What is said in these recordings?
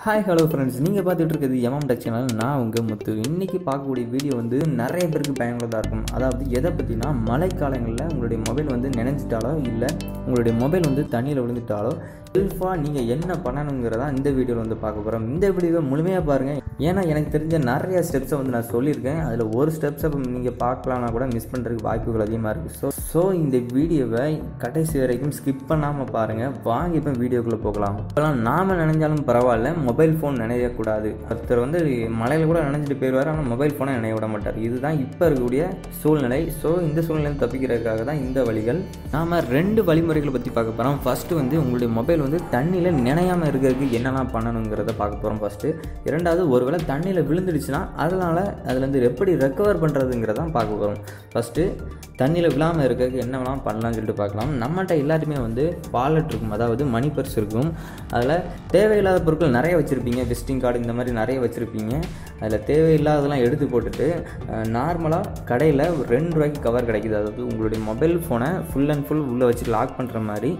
Hi hello friends, நீங்கள் பார்த்துட்டு இருக்கிறது எம்எம் டெக் சேனல். நான் உங்கள் முத்து. இன்றைக்கி பார்க்கக்கூடிய வீடியோ நிறைய பேருக்கு பயனுள்ளதாக இருக்கும். அதாவது எதை பற்றினா, மழைக்காலங்களில் உங்களுடைய மொபைல் நினைஞ்சிட்டாலோ இல்லை உங்களுடைய மொபைல் தண்ணியில் விழுந்துட்டாலோ செல்ஃபாக நீங்கள் என்ன பண்ணணுங்கிறதா இந்த வீடியோவில் பார்க்க போகிறோம். இந்த வீடியோவை முழுமையாக பாருங்கள். ஏன்னா எனக்கு தெரிஞ்ச நிறைய ஸ்டெப்ஸை நான் சொல்லியிருக்கேன். அதில் ஒரு ஸ்டெப்ஸை நீங்கள் பார்க்கலான்னா கூட மிஸ் பண்ணுறதுக்கு வாய்ப்புகள் அதிகமாக இருக்குது. ஸோ இந்த வீடியோவை கடைசி வரைக்கும் ஸ்கிப் பண்ணாமல் பாருங்கள். வாங்க இப்போ வீடியோக்குள்ளே போகலாம். இப்போலாம் நாம் நினைஞ்சாலும் பரவாயில்ல, மொபைல் ஃபோன் நினையக்கூடாது. ஒருத்தர் மலையில் கூட நினைஞ்சிட்டு போயிடுவார், ஆனால் மொபைல் ஃபோனை நினைய விட மாட்டார். இதுதான் இப்போ இருக்கக்கூடிய சூழ்நிலை. ஸோ இந்த சூழ்நிலை தப்பிக்கிறதுக்காக தான் இந்த வழிகள். நாம் 2 வழிமுறைகளை பற்றி பார்க்க போகிறோம். ஃபஸ்ட்டு உங்களுடைய மொபைல் தண்ணியில் நினையாமல் இருக்கிறதுக்கு என்னெல்லாம் பண்ணணுங்கிறத பார்க்க போகிறோம் ஃபஸ்ட்டு. இரண்டாவது, ஒருவேளை தண்ணியில் விழுந்துடுச்சுன்னா அதுலேருந்து எப்படி ரெக்கவர் பண்ணுறதுங்கிறதான் பார்க்க போகிறோம். ஃபஸ்ட்டு தண்ணியில் விழாமல் இருக்கிறதுக்கு என்னெல்லாம் பண்ணலாம்னு சொல்லிட்டு பார்க்கலாம். நம்மகிட்ட எல்லாருமே வாலெட் இருக்கும், அதாவது மணி பர்ஸ் இருக்கும். அதில் தேவையில்லாத பொருட்கள் நிறைய வச்சுருப்பீங்க, விசிட்டிங் கார்டு இந்த மாதிரி நிறைய வச்சுருப்பீங்க. அதில் தேவையில்லாததெல்லாம் எடுத்து போட்டுட்டு நார்மலாக கடையில் ₹2 கவர் கிடைக்குது. அதாவது உங்களுடைய மொபைல் ஃபோனை ஃபுல் அண்ட் ஃபுல் உள்ளே வச்சு லாக் பண்ணுற மாதிரி,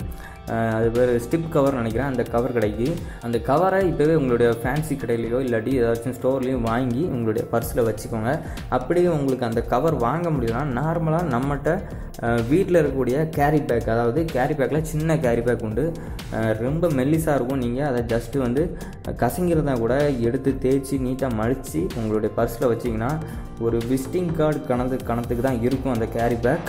அது பேர் ஸ்டிப் கவர் நினைக்கிறேன், அந்த கவர் கிடைக்கி. அந்த கவரை இப்போவே உங்களுடைய ஃபேன்சி கடையிலையோ இல்லாட்டி ஏதாச்சும் ஸ்டோர்லேயும் வாங்கி உங்களுடைய பர்ஸில் வச்சுக்கோங்க. அப்படியே உங்களுக்கு அந்த கவர் வாங்க முடியலன்னா நார்மலாக நம்மகிட்ட வீட்டில் இருக்கக்கூடிய கேரி பேக், அதாவது கேரி பேக்கில் சின்ன கேரி பேக் உண்டு, ரொம்ப மெல்லிஸாக இருக்கும். நீங்கள் அதை ஜஸ்ட்டு கசங்கிறதா கூட எடுத்து தேய்ச்சி நீட்டாக மடித்து உங்களுடைய பர்ஸில் வச்சிங்கன்னா ஒரு விசிட்டிங் கார்டு கணத்துக்கு தான் இருக்கும் அந்த கேரி பேக்.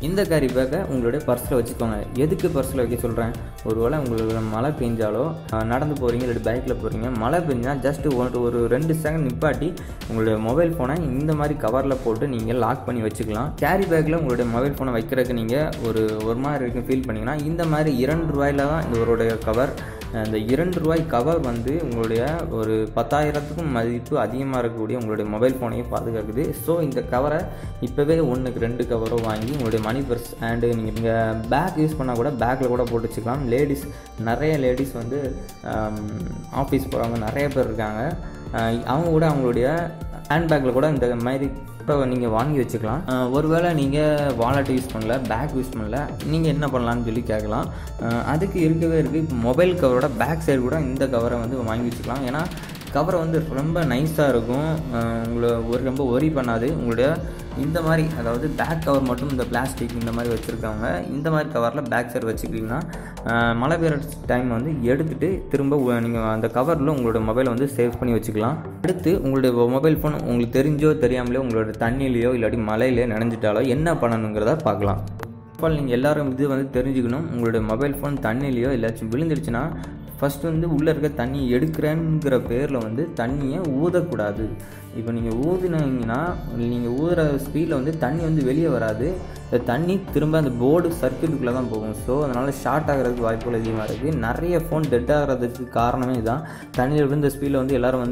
இந்த கேரி பேக்கை உங்களுடைய பர்ஸில் வச்சுக்கோங்க. எதுக்கு பர்ஸில் வைக்க சொல்கிறேன், ஒருவேளை உங்களுக்கு மழை பெஞ்சாலோ, நடந்து போகிறீங்க இல்லாட்டி பைக்கில் போகிறீங்க, மழை பெஞ்சால் ஜஸ்ட்டு ஒரு 2 செகண்ட் நிப்பாட்டி உங்களுடைய மொபைல் ஃபோனை இந்த மாதிரி கவரில் போட்டு நீங்கள் லாக் பண்ணி வச்சுக்கலாம். கேரி பேக்கில் உங்களுடைய மொபைல் ஃபோனை வைக்கிறதுக்கு நீங்கள் ஒரு மாதிரி இருக்கும் ஃபீல் பண்ணிங்கன்னா, இந்த மாதிரி ₹2 தான் இதோடைய கவர். இந்த ₹2 கவர் உங்களுடைய ஒரு 10,000க்கும் மதிப்பு அதிகமாக இருக்கக்கூடிய உங்களுடைய மொபைல் ஃபோனையும் பாதுகாக்குது. ஸோ இந்த கவரை இப்போவே 1க்கு 2 கவரோ வாங்கி உங்களுடைய மணி பர்ஸ் அண்டு நீங்கள் பேக் யூஸ் பண்ணால் கூட பேக்கில் கூட போட்டு வச்சுக்கலாம். நிறைய லேடிஸ் ஆஃபீஸ் போகிறவங்க நிறைய பேர் இருக்காங்க. அவங்க கூட அவங்களுடைய ஹேண்ட்பேக்கில் கூட இந்த மாதிரி இப்போ நீங்கள் வாங்கி வச்சுக்கலாம். ஒருவேளை நீங்கள் வாலெட் யூஸ் பண்ணல, பேக் யூஸ் பண்ணல, நீங்கள் என்ன பண்ணலான்னு சொல்லி கேட்கலாம். அதுக்கு இருக்குது. இப்போ மொபைல் கவரோட பேக் சைடு கூட இந்த கவரை வாங்கி வச்சுக்கலாம். ஏன்னா கவரை ரொம்ப நைஸாக இருக்கும், உங்களை ரொம்ப ஒரி பண்ணாது. உங்களுடைய இந்த மாதிரி, அதாவது பேக் கவர் மட்டும் இந்த பிளாஸ்டிக் இந்த மாதிரி வச்சுருக்காங்க, இந்த மாதிரி கவரில் பேக் சைடு வச்சுக்கிட்டிங்கன்னா மழை பெய்கிற டைம் எடுத்துகிட்டு திரும்ப நீங்கள் அந்த கவரில் உங்களோட மொபைலை சேவ் பண்ணி வச்சுக்கலாம். அடுத்து உங்களுடைய மொபைல் ஃபோன் உங்களுக்கு தெரிஞ்சோ தெரியாமலையோ உங்களோட தண்ணியிலையோ இல்லாட்டி மழையிலையோ நனைஞ்சிட்டாலோ என்ன பண்ணணுங்கிறத பார்க்கலாம். இப்போ நீங்கள் எல்லோரும் இது தெரிஞ்சுக்கணும். உங்களுடைய மொபைல் ஃபோன் தண்ணியிலையோ இல்லாச்சும் விழுந்துடுச்சுன்னா ஃபஸ்ட்டு உள்ளே இருக்க தண்ணி எடுக்கிறேங்கிற பேரில் தண்ணியை ஊதக்கூடாது. இப்போ நீங்கள் ஊதினீங்கன்னா நீங்கள் ஊதுற ஸ்பீடில் தண்ணி வெளியே வராது. இந்த தண்ணி திரும்ப அந்த போர்டு சர்க்கியூட்டுக்குள்ளே தான் போகும். ஸோ அதனால் ஷார்ட் ஆகிறதுக்கு வாய்ப்புகள் அதிகமாக இருக்குது. நிறைய ஃபோன் டெட் ஆகிறதுக்கு காரணமே இதுதான். தண்ணியில் விழுந்த ஸ்பீடில் எல்லாரும்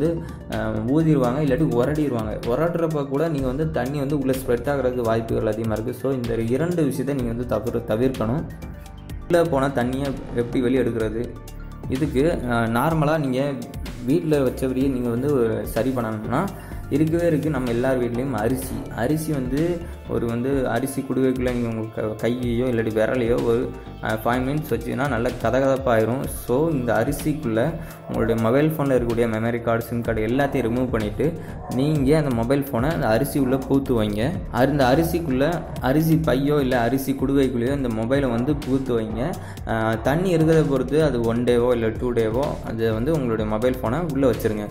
ஊதிடுவாங்க, இல்லாட்டி உரடுறப்ப கூட நீங்கள் தண்ணி உள்ளே ஸ்ப்ரெட் ஆகிறதுக்கு வாய்ப்புகள் அதிகமாக இருக்குது. ஸோ இந்த 2 விஷயத்தை நீங்கள் தவிர்க்கணும். உள்ளே போனால் தண்ணியை எப்படி வெளியே எடுக்கிறது, இதுக்கு நார்மலாக நீங்கள் வீட்டில் வச்சபடியே நீங்கள் சரி பண்ணணும்னா இருக்குது. நம்ம எல்லார் வீட்லேயும் அரிசி ஒரு அரிசி குடுவைக்குள்ளே நீங்கள் உங்கள் கையையோ இல்லாட்டி விரலையோ ஒரு 5 மினிட்ஸ் வச்சிங்கன்னா நல்லா கதகதப்பாயிரும். ஸோ இந்த அரிசிக்குள்ளே உங்களுடைய மொபைல் ஃபோனில் இருக்கக்கூடிய மெமரி கார்டு, சிம் கார்டு எல்லாத்தையும் ரிமூவ் பண்ணிவிட்டு நீங்கள் அந்த மொபைல் ஃபோனை அந்த அரிசி உள்ளே பூத்து வைங்க. அந்த அரிசிக்குள்ளே அரிசி பையோ இல்லை அரிசி குடுவைக்குள்ளேயோ இந்த மொபைலை பூத்து வைங்க. தண்ணி இருக்கிறத பொறுத்து அது 1 டேவோ இல்லை 2 டேவோ அது உங்களுடைய மொபைல் ஃபோனை உள்ளே வச்சுருங்க.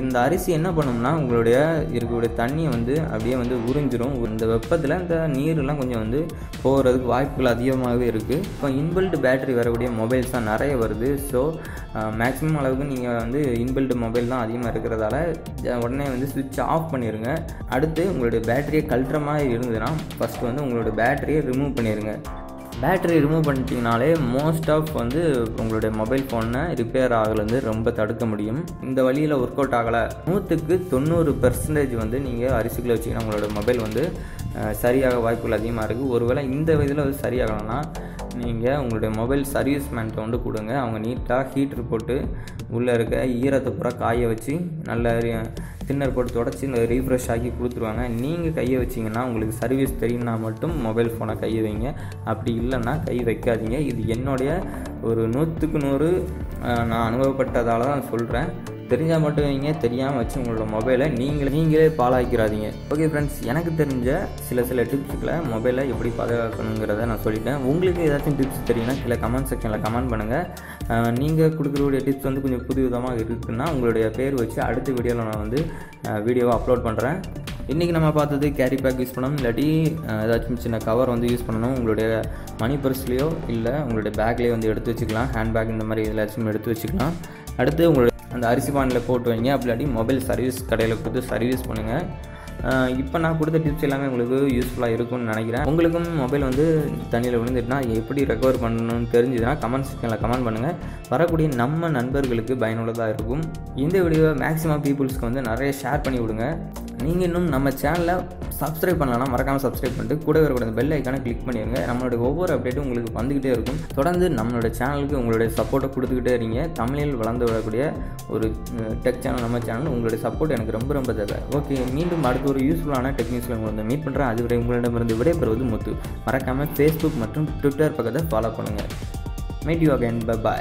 இந்த அரிசி என்ன பண்ணும்னா உங்களுடைய இருக்கக்கூடிய தண்ணியை அப்படியே உறிஞ்சிரும். இந்த வெப்பத்தில் இந்த நீரெலாம் கொஞ்சம் போகிறதுக்கு வாய்ப்புகள் அதிகமாகவே இருக்குது. இப்போ இன்பில்ட் பேட்டரி வரக்கூடிய மொபைல்ஸ் தான் நிறைய வருது. ஸோ மேக்ஸிமம் அளவுக்கு நீங்கள் இன்பில்ட் மொபைல் தான் அதிகமாக இருக்கிறதால உடனே சுவிட்ச் ஆஃப் பண்ணிடுங்க. அடுத்து உங்களுடைய பேட்டரியை கழட்டுற மாதிரி இருந்ததுன்னா ஃபஸ்ட்டு உங்களுடைய பேட்டரியை ரிமூவ் பண்ணிடுங்க. பேட்டரி ரிமூவ் பண்ணிட்டீங்கனாலே மோஸ்ட் ஆஃப் உங்களுடைய மொபைல் ஃபோனை ரிப்பேர் ஆகலேருந்து ரொம்ப தடுக்க முடியும். இந்த வழியில் ஒர்க் அவுட் ஆகலை 100க்கு 90% நீங்கள் அரிசிக்குள்ளே வச்சிங்கன்னா உங்களோட மொபைல் சரியாக வாய்ப்புகள் அதிகமாக இருக்குது. ஒருவேளை இந்த இதில் சரியாகலைன்னா நீங்கள் உங்களுடைய மொபைல் சர்வீஸ் மேன்கிட்ட கொடுங்க. அவங்க நீட்டாக ஹீட்டர் போட்டு உள்ளே இருக்க ஈரத்தை பூரா காய வச்சு நல்ல தின்னர் போட்டு தொடச்சி ரீஃப்ரெஷ் ஆக்கி கொடுத்துருவாங்க. நீங்கள் கையை வச்சிங்கன்னா உங்களுக்கு சர்வீஸ் தெரியும்னா மட்டும் மொபைல் ஃபோனை கையை வைங்க, அப்படி இல்லைன்னா கை வைக்காதீங்க. இது என்னுடைய ஒரு 100க்கு 100 நான் அனுபவப்பட்டதால் தான் சொல்கிறேன். தெரிஞ்சால் மட்டும் வைங்க, தெரியாமல் வச்சு உங்களோட மொபைலை நீங்களே பாழாக்கிறாதீங்க. ஓகே ஃப்ரெண்ட்ஸ், எனக்கு தெரிஞ்ச சில டிப்ஸுக்களை மொபைலை எப்படி பாதுகாக்கணுங்கிறத நான் சொல்லிட்டேன். உங்களுக்கு ஏதாச்சும் டிப்ஸ் தெரியுன்னா கீழே கமெண்ட் செக்ஷனில் கமெண்ட் பண்ணுங்கள். நீங்கள் கொடுக்குறக்கூடிய டிப்ஸ் வந்து கொஞ்சம் புது விதமாக இருக்குன்னா உங்களுடைய பேர் வச்சு அடுத்த வீடியோவில் நான் வந்து வீடியோவை அப்லோட் பண்ணுறேன். இன்றைக்கி நம்ம பார்த்தது கேரி பேக் யூஸ் பண்ணணும், இல்லாட்டி ஏதாச்சும் சின்ன கவர் வந்து யூஸ் பண்ணணும். உங்களுடைய மணி பர்ஸ்லேயோ இல்லை உங்களுடைய பேக்லேயோ வந்து எடுத்து வச்சுக்கலாம். ஹேண்ட்பேக் இந்த மாதிரி எல்லாச்சும் எடுத்து வச்சுக்கலாம். அடுத்து உங்களுடைய அந்த அரிசி பானில் போட்டு வைங்க. அப்படி இல்லாட்டி மொபைல் சர்வீஸ் கடையில் கொடுத்து சர்வீஸ் பண்ணுங்கள். இப்போ நான் கொடுத்த டிப்ஸ் எல்லாமே உங்களுக்கு யூஸ்ஃபுல்லாக இருக்கும்னு நினைக்கிறேன். உங்களுக்கும் மொபைல் வந்து தண்ணியில் விழுந்துட்டுனா எப்படி ரெக்கவர் பண்ணணும்னு தெரிஞ்சுதுன்னா கமெண்ட் செக்ஷனில் கமெண்ட் பண்ணுங்கள். வரக்கூடிய நம்ம நண்பர்களுக்கு பயனுள்ளதாக இருக்கும். இந்த வீடியோவை மேக்ஸிமம் பீப்புள்ஸ்க்கு வந்து நிறைய ஷேர் பண்ணி விடுங்க. நீங்கள் இன்னும் நம்ம சேனலை சப்ஸ்கிரைப் பண்ணலாம், மறக்காமல் சப்ஸ்கிரைப் பண்ணிட்டு கூட வரக்கூடிய பெல் ஐக்கானை கிளிக் பண்ணிடுங்க. நம்மளுடைய ஒவ்வொரு அப்டேட்டும் உங்களுக்கு வந்துக்கிட்டே இருக்கும். தொடர்ந்து நம்மளோட சேனலுக்கு உங்களுடைய சப்போர்ட்டை கொடுத்துக்கிட்டே இருங்க. தமிழில் வளர்ந்து வரக்கூடிய ஒரு டெக் சேனல் நம்ம சேனல். உங்களுடைய சப்போர்ட் எனக்கு ரொம்ப தேவை. ஓகே, மீண்டும் அடுத்த ஒரு யூஸ்ஃபுல்லான டெக்னிக்ஸில் உங்களை வந்து மீட் பண்ணுறேன். அதுவரை உங்களிடமிருந்து விடைபெறுவது முத்து. மறக்காமல் ஃபேஸ்புக் மற்றும் ட்விட்டர் பக்கத்தை ஃபாலோ பண்ணுங்கள். Meet you again. பை.